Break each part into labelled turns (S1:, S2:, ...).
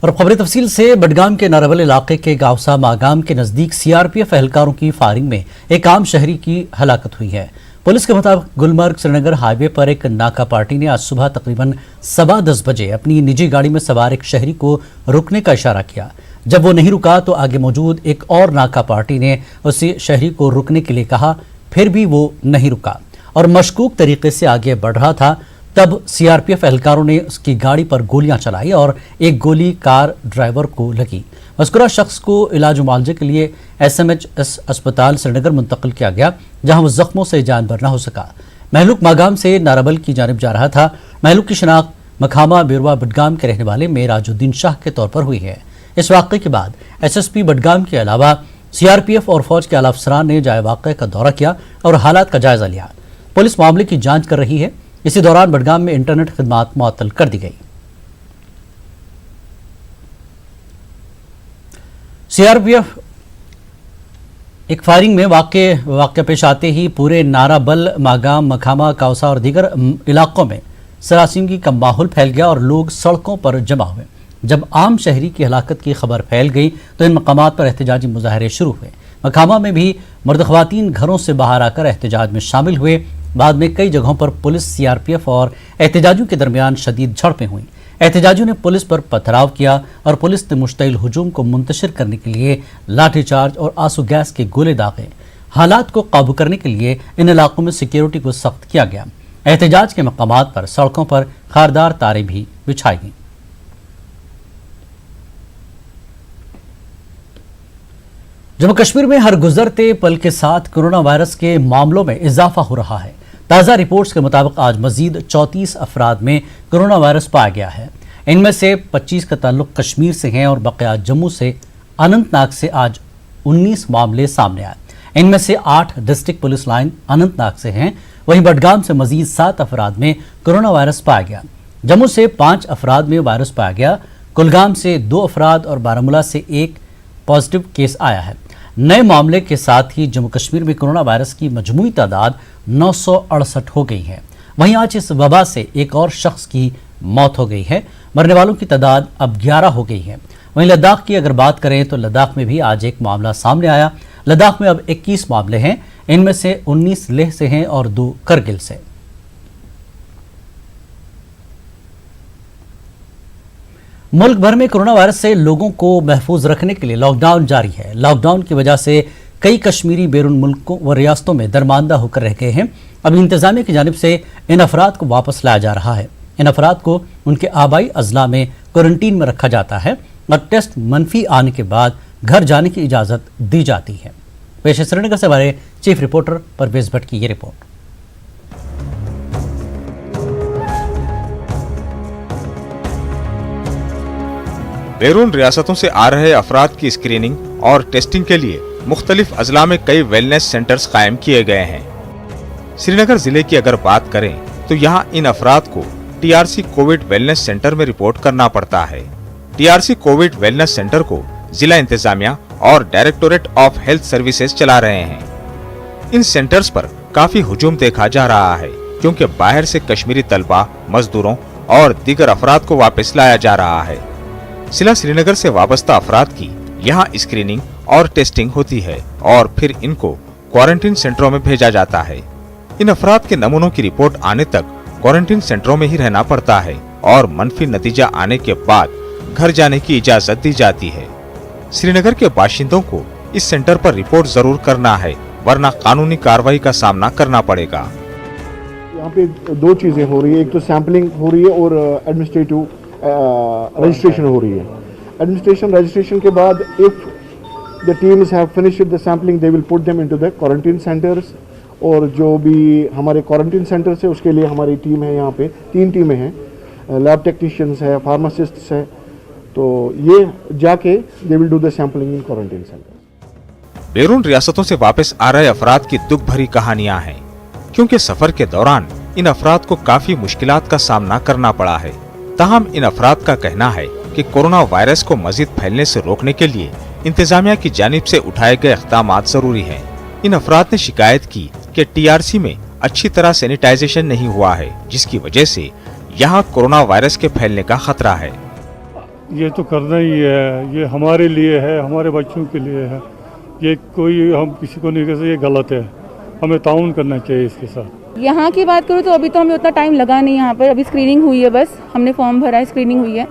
S1: और खबरें तफसील से बडगाम के नाराबल इलाके के गावसा मागाम के नजदीक सीआरपीएफ एहलकारों की फायरिंग में एक आम शहरी की हलाकत हुई है। पुलिस के मुताबिक गुलमर्ग श्रीनगर हाईवे पर एक नाका पार्टी ने आज सुबह तकरीबन 10:15 बजे अपनी निजी गाड़ी में सवार एक शहरी को रुकने का इशारा किया। जब वो नहीं रुका तो आगे मौजूद एक और नाका पार्टी ने उसी शहरी को रुकने के लिए कहा, फिर भी वो नहीं रुका और मशकूक तरीके से आगे बढ़ रहा था। तब सीआरपीएफ एहलकारों ने उसकी गाड़ी पर गोलियां चलाई और एक गोली कार ड्राइवर को लगी। मज़कूरा शख्स को इलाज मुआवजे के लिए SMHS अस्पताल श्रीनगर मुंतकिल किया गया, जहां वो जख्मों से जान बर न हो सका। महलूक मागाम से नाराबल की जानिब जा रहा था। महलूक की शनाख्त मखामा बिरवा बडगाम के रहने वाले मेराजुद्दीन शाह के तौर पर हुई है। इस वाक़े के बाद SSP बडगाम के अलावा CRPF और फौज के आला अफसरान ने जाए वाक़े का दौरा किया और हालात का जायजा लिया। पुलिस मामले की जांच कर रही है। इसी दौरान बडगाम में इंटरनेट खिदमात मुअत्तल कर दी गई। CRPF एक फायरिंग में वाक़या पेश आते ही पूरे नाराबल, मागाम, मखामा, काउसा और दीगर इलाकों में सरासमगी का माहौल फैल गया और लोग सड़कों पर जमा हुए। जब आम शहरी की हलाकत की खबर फैल गई तो इन मकामात पर एहतजाजी मुजाहरे शुरू हुए। मखामा में भी मर्द ख़वातीन घरों से बाहर आकर एहतजाज में शामिल हुए। बाद में कई जगहों पर पुलिस, CRPF और एहतजाजियों के दरमियान शदीद झड़पें हुई। एहतजाजियों ने पुलिस पर पथराव किया और पुलिस ने मुश्तइल हुजूम को मुंतशिर करने के लिए लाठीचार्ज और आंसू गैस के गोले दागे। हालात को काबू करने के लिए इन इलाकों में सिक्योरिटी को सख्त किया गया। एहतजाज के मकामात पर सड़कों पर खारदार तारें भी बिछाई गईं। जम्मू कश्मीर में हर गुजरते पल के साथ कोरोना वायरस के मामलों में इजाफा हो रहा है। ताज़ा रिपोर्ट्स के मुताबिक आज मजीद 34 अफराद में कोरोना वायरस पाया गया है। इनमें से 25 का ताल्लुक कश्मीर से हैं और बकिया जम्मू से। अनंतनाग से आज 19 मामले सामने आए। इनमें से 8 डिस्ट्रिक्ट पुलिस लाइन अनंतनाग से हैं। वहीं बडगाम से मजीद 7 अफराद में कोरोना वायरस पाया गया। जम्मू से 5 अफराद में वायरस पाया गया। कुलगाम से 2 अफराद और बारामूला से 1 पॉजिटिव केस आया है। नए मामले के साथ ही जम्मू कश्मीर में कोरोना वायरस की मजमूई तादाद 968 हो गई है। वहीं आज इस वबा से एक और शख्स की मौत हो गई है। मरने वालों की तादाद अब 11 हो गई है। वहीं लद्दाख की अगर बात करें तो लद्दाख में भी आज एक मामला सामने आया। लद्दाख में अब 21 मामले हैं। इनमें से 19 लेह से हैं और 2 करगिल से। मुल्क भर में कोरोना वायरस से लोगों को महफूज रखने के लिए लॉकडाउन जारी है। लॉकडाउन की वजह से कई कश्मीरी बैरून मुल्कों व रियासतों में दरमानदा होकर रह गए हैं। अब इंतजामिया की जानिब से इन अफराद को वापस लाया जा रहा है। इन अफराद को उनके आबाई अजला में क्वारंटीन में रखा जाता है और टेस्ट मनफी आने के बाद घर जाने की इजाज़त दी जाती है। पेश श्रीनगर से हमारे चीफ रिपोर्टर परवेज भट्ट की ये रिपोर्ट।
S2: बैरून रियासतों से आ रहे अफराद की स्क्रीनिंग और टेस्टिंग के लिए मुख्तलिफ अजला में कई वेलनेस सेंटर्स कायम किए गए हैं। श्रीनगर जिले की अगर बात करें तो यहाँ इन अफराद को TRC कोविड वेलनेस सेंटर में रिपोर्ट करना पड़ता है। TRC कोविड वेलनेस सेंटर को जिला इंतजामिया और डायरेक्टोरेट ऑफ हेल्थ सर्विसेज चला रहे हैं। इन सेंटर्स पर काफी हुजूम देखा जा रहा है क्योंकि बाहर से कश्मीरी तलबा, मजदूरों और दीगर अफराद को वापस लाया जा रहा है। जिला श्रीनगर से वाबस्ता अफराद की यहाँ स्क्रीनिंग और टेस्टिंग होती है और फिर इनको क्वारंटीन सेंटरों में भेजा जाता है। इन अफराद के नमूनों की रिपोर्ट आने तक क्वारंटीन सेंटरों में ही रहना पड़ता है और मनफी नतीजा आने के बाद घर जाने की इजाजत दी जाती है। श्रीनगर के बाशिंदों को इस सेंटर पर रिपोर्ट जरूर करना है, वरना कानूनी कार्रवाई का सामना करना पड़ेगा।
S3: यहाँ पे 2 चीजें हो रही है, एक तो सैंपलिंग हो रही है और एडमिनिस्ट्रेटिव रजिस्ट्रेशन हो रही है। एडमिनिस्ट्रेशन रजिस्ट्रेशन के बाद if the teams have finished the sampling they will put them into the quarantine centres. और जो भी हमारे क्वारंटीन सेंटर्स है उसके लिए हमारी टीम है, यहाँ पे 3 टीमें हैं, लैब टेक्नीशियंस है, फार्मासिस्ट्स है, तो ये जाके they will do the sampling in quarantine centre.
S2: बैरून रियासतों से वापस आ रहे अफराद की दुख भरी कहानियां हैं क्योंकि सफर के दौरान इन अफराद को काफी मुश्किलात का सामना करना पड़ा है। ताहम इन अफराद का कहना है कि कोरोना वायरस को मजीद फैलने से रोकने के लिए इंतजामिया की जानिब से उठाए गए इक़दामात जरूरी हैं। इन अफराद ने शिकायत की कि TRC में अच्छी तरह सैनिटाइजेशन नहीं हुआ है, जिसकी वजह से यहाँ कोरोना वायरस के फैलने का खतरा है।
S4: ये तो करना ही है, ये हमारे लिए है, हमारे बच्चों के लिए है। ये कोई हम किसी को नहीं कह सकते, ये गलत है, हमें ताउन करना चाहिए इसके साथ।
S5: यहाँ की बात करूँ तो अभी तो हमें उतना टाइम लगा नहीं, यहाँ पर अभी स्क्रीनिंग हुई है, बस हमने फॉर्म भरा है, स्क्रीनिंग हुई है,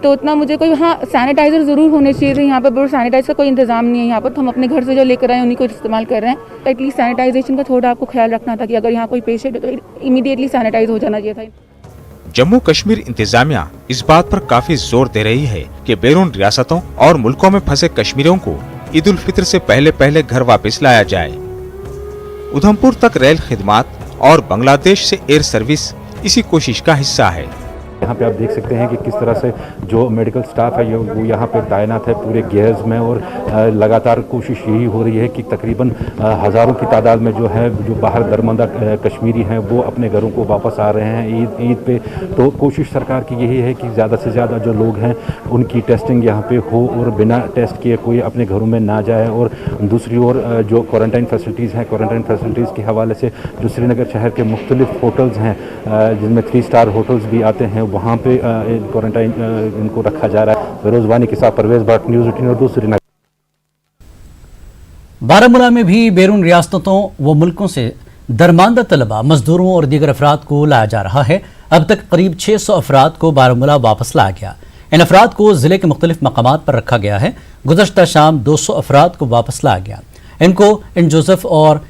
S5: तो उतना मुझे कोई, हाँ सैनिटाइज़र ज़रूर होने चाहिए थे यहाँ पर, बट सैनिटाइज़र का कोई इंतजाम नहीं है यहाँ पर, तो हम अपने घर से जो लेकर आए उन्हीं को इस्तेमाल कर रहे हैं। एटलीस्ट सैनिटाइजेशन का थोड़ा आपको ख्याल रखना था कि अगर यहाँ कोई पेशेंट है तो इमीडिएटली सैनिटाइज हो जाना चाहिए था।
S2: जम्मू कश्मीर इंतजामिया इस बात पर काफी जोर दे रही है कि बैरून रियासतों और मुल्कों में फंसे कश्मीरियों को ईद उल फित्र से पहले घर वापस लाया जाए। उधमपुर तक रेल खिदमात और बांग्लादेश से एयर सर्विस इसी कोशिश का हिस्सा है।
S6: यहाँ पे आप देख सकते हैं कि किस तरह से जो मेडिकल स्टाफ है वो यहाँ पे तैनात है पूरे गेयर्स में, और लगातार कोशिश यही हो रही है कि तकरीबन हज़ारों की तादाद में जो है जो बाहर दरमंदा कश्मीरी हैं वो अपने घरों को वापस आ रहे हैं ईद पे। तो कोशिश सरकार की यही है कि ज़्यादा से ज़्यादा जो लोग हैं उनकी टेस्टिंग यहाँ पे हो और बिना टेस्ट किए कोई अपने घरों में ना जाए। और दूसरी ओर जो क्वारंटाइन फैसिलिटीज़ हैं, क्वारंटाइन फैसिलिटीज़ के हवाले से जो श्रीनगर शहर के मुख्तलिफ होटल्स हैं जिनमें 3 स्टार होटल्स भी आते हैं, वहाँ पे क्वारंटाइन इनको रखा जा रहा है। फिरोज वानी के साथ परवेज भट्ट, न्यूज़ 18 और श्रीनगर।
S1: बारामूला में भी बैरून रियासतों व मुल्कों से दरमांदा तलबा, मजदूरों और दीगर अफराद को लाया जा रहा है। अब तक करीब 600 अफराद को बारामूला वापस लाया गया। इन अफराद को जिले के मुख्तलिफ मकामात पर रखा गया है। गुज़श्ता शाम 200 अफराद को वापस लाया गया। इनको इन जोसेफ और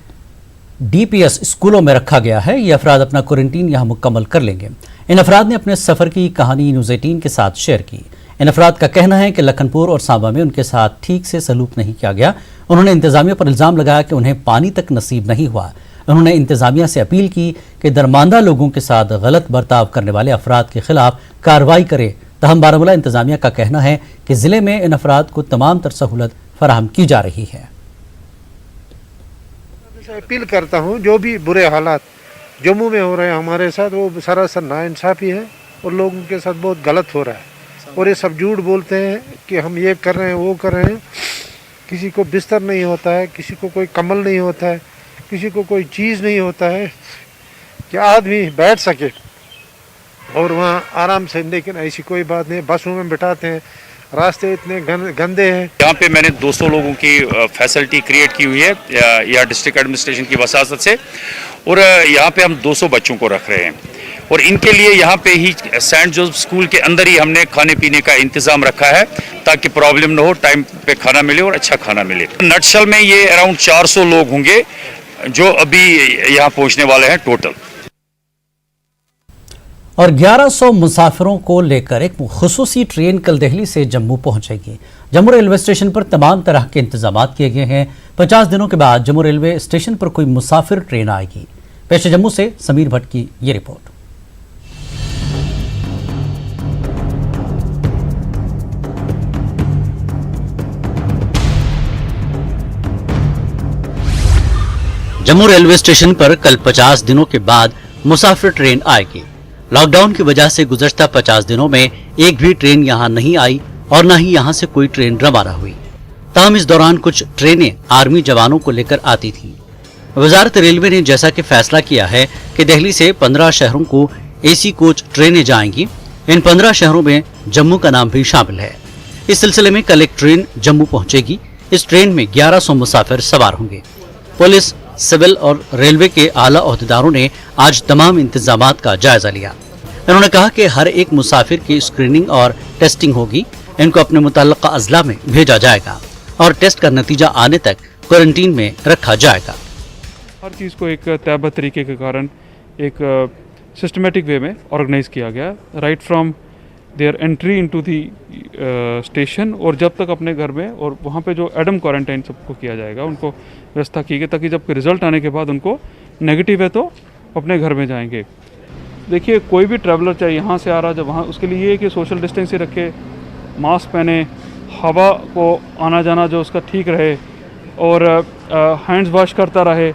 S1: DPS स्कूलों में रखा गया है। ये अफराद अपना क्वारंटीन यहाँ मुकम्मल कर लेंगे। इन अफराद ने अपने सफ़र की कहानी न्यूज़ 18 के साथ शेयर की। इन अफराद का कहना है कि लखनपुर और सांबा में उनके साथ ठीक से सलूक नहीं किया गया। उन्होंने इंतज़ामिया पर इल्ज़ाम लगाया कि उन्हें पानी तक नसीब नहीं हुआ। उन्होंने इंतज़ामिया से अपील की कि दरमांदा लोगों के साथ गलत बर्ताव करने वाले अफराद के खिलाफ कार्रवाई करे। तहम बारामूला इंतज़ामिया का कहना है कि ज़िले में इन अफराद को तमाम तर सहूलत फराहम की जा रही है।
S7: अपील करता हूँ, जो भी बुरे हालात जम्मू में हो रहे हैं हमारे साथ, वो सरासर नाइंसाफ़ी है और लोगों के साथ बहुत गलत हो रहा है। और ये सब झूठ बोलते हैं कि हम ये कर रहे हैं, वो कर रहे हैं। किसी को बिस्तर नहीं होता है, किसी को कोई कम्बल नहीं होता है, किसी को कोई चीज़ नहीं होता है कि आदमी बैठ सके और वहाँ आराम से। लेकिन ऐसी कोई बात नहीं, बसों में बिठाते हैं, रास्ते इतने गंदे हैं।
S8: यहाँ पे मैंने 200 लोगों की फैसिलिटी क्रिएट की हुई है या डिस्ट्रिक्ट एडमिनिस्ट्रेशन की वसासत से, और यहाँ पे हम 200 बच्चों को रख रहे हैं। और इनके लिए यहाँ पे ही सेंट जोसेफ स्कूल के अंदर ही हमने खाने पीने का इंतज़ाम रखा है ताकि प्रॉब्लम ना हो, टाइम पे खाना मिले और अच्छा खाना मिले। नटशल में ये अराउंड 400 लोग होंगे जो अभी यहाँ पहुँचने वाले हैं टोटल।
S1: और 1100 मुसाफिरों को लेकर एक खुसूसी ट्रेन कल दिल्ली से जम्मू पहुंचेगी। जम्मू रेलवे स्टेशन पर तमाम तरह के इंतजाम किए गए हैं। 50 दिनों के बाद जम्मू रेलवे स्टेशन पर कोई मुसाफिर ट्रेन आएगी। पेश जम्मू से समीर भट्ट की ये रिपोर्ट। जम्मू रेलवे स्टेशन पर कल 50 दिनों के बाद मुसाफिर ट्रेन आएगी। लॉकडाउन की वजह से गुज़श्ता 50 दिनों में एक भी ट्रेन यहां नहीं आई और न ही यहां से कोई ट्रेन रवाना हुई। ताहम इस दौरान कुछ ट्रेनें आर्मी जवानों को लेकर आती थीं। वजारत रेलवे ने जैसा कि फैसला किया है कि दिल्ली से 15 शहरों को AC कोच ट्रेनें जाएंगी। इन 15 शहरों में जम्मू का नाम भी शामिल है। इस सिलसिले में कल एक ट्रेन जम्मू पहुंचेगी। इस ट्रेन में 1100 मुसाफिर सवार होंगे। पुलिस, सिविल और रेलवे के आला ओहदेदारों ने आज तमाम इंतजामात का जायजा लिया। उन्होंने कहा कि हर एक मुसाफिर की स्क्रीनिंग और टेस्टिंग होगी। इनको अपने मुतल्लका अजला में भेजा जाएगा और टेस्ट का नतीजा आने तक क्वारंटीन में रखा जाएगा।
S4: हर चीज़ को एक तयबत तरीके के कारण एक सिस्टमेटिक वे में ऑर्गेनाइज किया गया, right from there entry into the station और जब तक अपने घर में, और वहाँ पे जो एडम क्वारंटाइन सबको किया जाएगा उनको व्यवस्था की गई ताकि जब रिजल्ट आने के बाद उनको नेगेटिव है तो अपने घर में जाएंगे। देखिए, कोई भी ट्रैवलर चाहे यहाँ से आ रहा जब वहाँ, उसके लिए ये है कि सोशल डिस्टेंस रखे, मास्क पहने, हवा को आना जाना जो उसका ठीक रहे और हैंड्स वॉश करता रहे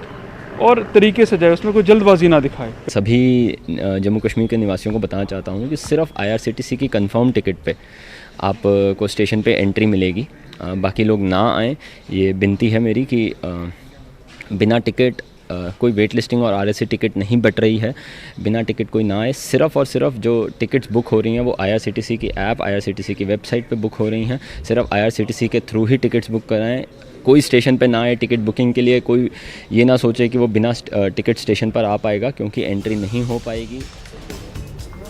S4: और तरीके से जाए, उसमें कोई जल्दबाजी ना दिखाए। सभी
S9: जम्मू कश्मीर के निवासियों को बताना चाहता हूँ कि सिर्फ IRCTC की कंफर्म टिकट पे आपको स्टेशन पे एंट्री मिलेगी। बाकी लोग ना आएँ, ये विनती है मेरी कि बिना टिकट कोई वेट लिस्टिंग और RSC टिकट नहीं बट रही है, बिना टिकट कोई ना आए। सिर्फ़ और सिर्फ जो टिकट्स बुक हो रही हैं वो IRCTC की ऐप, IRCTC की वेबसाइट पे बुक हो रही हैं। सिर्फ IRCTC के थ्रू ही टिकट्स बुक कराएं। कोई स्टेशन पे ना आए टिकट बुकिंग के लिए, कोई ये ना सोचे कि वो बिना टिकट स्टेशन पर आ पाएगा, क्योंकि एंट्री नहीं हो पाएगी।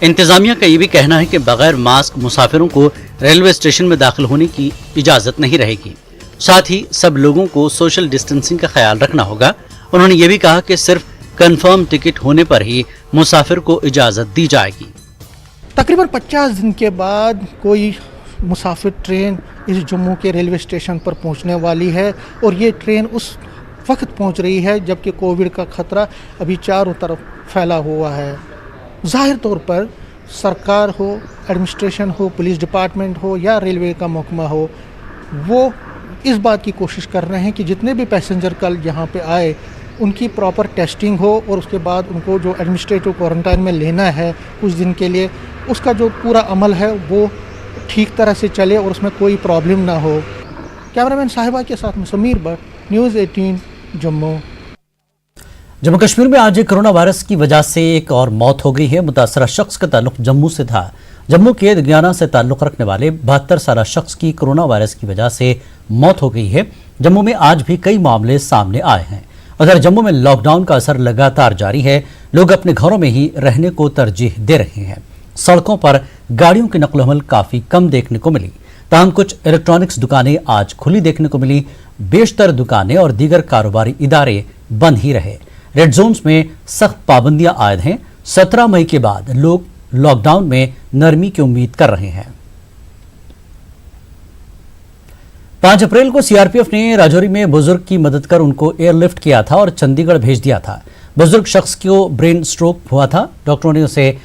S1: इंतजामिया का ये भी कहना है कि बगैर मास्क मुसाफिरों को रेलवे स्टेशन में दाखिल होने की इजाज़त नहीं रहेगी। साथ ही सब लोगों को सोशल डिस्टेंसिंग का ख्याल रखना होगा। उन्होंने ये भी कहा कि सिर्फ कंफर्म टिकट होने पर ही मुसाफिर को इजाज़त दी जाएगी।
S10: तकरीबन 50 दिन के बाद कोई मुसाफिर ट्रेन इस जम्मू के रेलवे स्टेशन पर पहुंचने वाली है और ये ट्रेन उस वक्त पहुंच रही है जबकि कोविड का खतरा अभी चारों तरफ फैला हुआ है। ज़ाहिर तौर पर सरकार हो, एडमिनिस्ट्रेशन हो, पुलिस डिपार्टमेंट हो या रेलवे का महकमा हो, वो इस बात की कोशिश कर रहे हैं कि जितने भी पैसेंजर कल यहाँ पे आए उनकी प्रॉपर टेस्टिंग हो और उसके बाद उनको जो एडमिनिस्ट्रेटिव क्वारंटाइन में लेना है कुछ दिन के लिए, उसका जो पूरा अमल है वो ठीक तरह से चले और उसमें कोई प्रॉब्लम ना हो। कैमरामैन साहिबा के साथ में समीर भट्ट, न्यूज़ 18 जम्मू।
S1: जम्मू कश्मीर में आज कोरोना वायरस की वजह से एक और मौत हो गई है। मुतासरा शख्स का ताल्लुक जम्मू से था। जम्मू के दगियाना से ताल्लुक रखने वाले 72 साल शख्स की कोरोना वायरस की वजह से मौत हो गई है। जम्मू में आज भी कई मामले सामने आए हैं। उधर जम्मू में लॉकडाउन का असर लगातार जारी है। लोग अपने घरों में ही रहने को तरजीह दे रहे हैं। सड़कों पर गाड़ियों की नकल हमल काफी कम देखने को मिली। ताहम कुछ इलेक्ट्रॉनिक्स दुकानें आज खुली देखने को मिली। बेशतर दुकानें और दीगर कारोबारी इदारे बंद ही रहे। रेड जोन्स में सख्त पाबंदियां आयद हैं। 17 मई के बाद लोग लॉकडाउन में नरमी की उम्मीद कर रहे हैं। 5 अप्रैल को सीआरपीएफ ने राजौरी में बुजुर्ग की मदद कर उनको एयरलिफ्ट किया था और चंडीगढ़ भेज दिया था। बुजुर्ग शख्स को ब्रेन स्ट्रोक हुआ था। डॉक्टरों ने उसे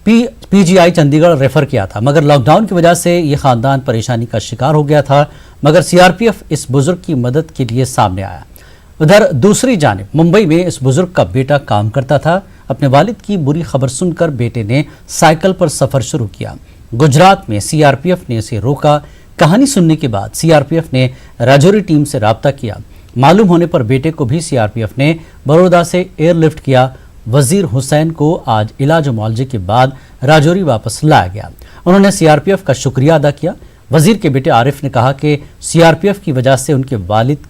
S1: PGI चंडीगढ़ रेफर किया था, मगर लॉकडाउन की वजह से ये खानदान परेशानी का शिकार हो गया था। मगर सीआरपीएफ इस बुजुर्ग की मदद के लिए सामने आया। उधर दूसरी जानिब मुंबई में इस बुजुर्ग का बेटा काम करता था। अपने वालिद की बुरी खबर सुनकर बेटे ने साइकिल पर सफर शुरू किया। गुजरात में सीआरपीएफ ने इसे रोका। कहानी सुनने के बाद सीआरपीएफ ने राजौरी टीम से राब्ता किया। मालूम होने पर बेटे को भी सीआरपीएफ ने बड़ौदा से एयरलिफ्ट किया। वजीर हुसैन को आज इलाज मुआवजे के बाद राजौरी वापस लाया गया। उन्होंने सीआरपीएफ का शुक्रिया अदा किया। वजीर के बेटे आरिफ ने कहा कि सीआरपीएफ की वजह से उनके वालिद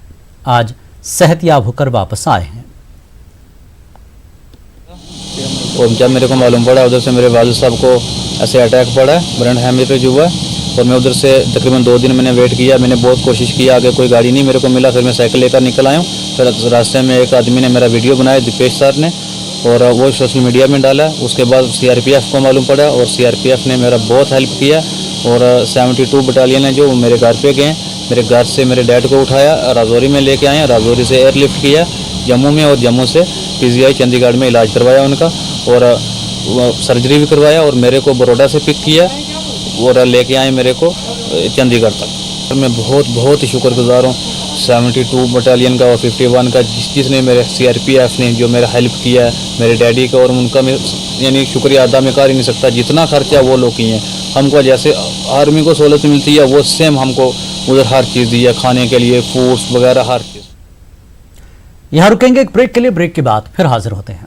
S1: आज सेहतयाब होकर वापस आए हैं।
S11: और जब मेरे को मालूम पड़ा उधर से मेरे वालिद साहब को ऐसे अटैक पड़ा है, ब्रेन हेमरेज हुआ है और मैं उधर से तकरीबन 2 दिन मैंने वेट किया। मैंने बहुत कोशिश किया, आगे कोई गाड़ी नहीं मेरे को मिला। फिर मैं साइकिल लेकर निकल आया हूँ। फिर रास्ते में एक आदमी ने मेरा वीडियो बनाया, दीपेश सर ने, और वो सोशल मीडिया में डाला। उसके बाद सीआरपीएफ को मालूम पड़ा और सीआरपीएफ ने मेरा बहुत हेल्प किया। और 72 बटालियन है जो मेरे घर पे गए। मेरे घर से मेरे डैड को उठाया, राजौरी में लेके आए। राजौरी से एयरलिफ्ट किया जम्मू में और जम्मू से PGI चंडीगढ़ में इलाज करवाया उनका और सर्जरी भी करवाया। और मेरे को बड़ौदा से पिक किया और लेके आए मेरे को चंडीगढ़ तक। मैं बहुत ही शुक्रगुजार हूँ 72 बटालियन का और 51 का, जिसने मेरे सीआरपीएफ ने जो मेरा हेल्प किया है मेरे डैडी का। और उनका मैं यानी शुक्रिया अदा मैं कर ही नहीं सकता। जितना खर्चा वो लोग किए हैं, हमको जैसे आर्मी को सहूलत मिलती है वो सेम हमको उधर हर चीज़ दी है, खाने के लिए फूड्स वगैरह हर चीज़।
S1: यहाँ रुकेंगे एक ब्रेक के लिए। ब्रेक के बाद फिर हाजिर होते हैं।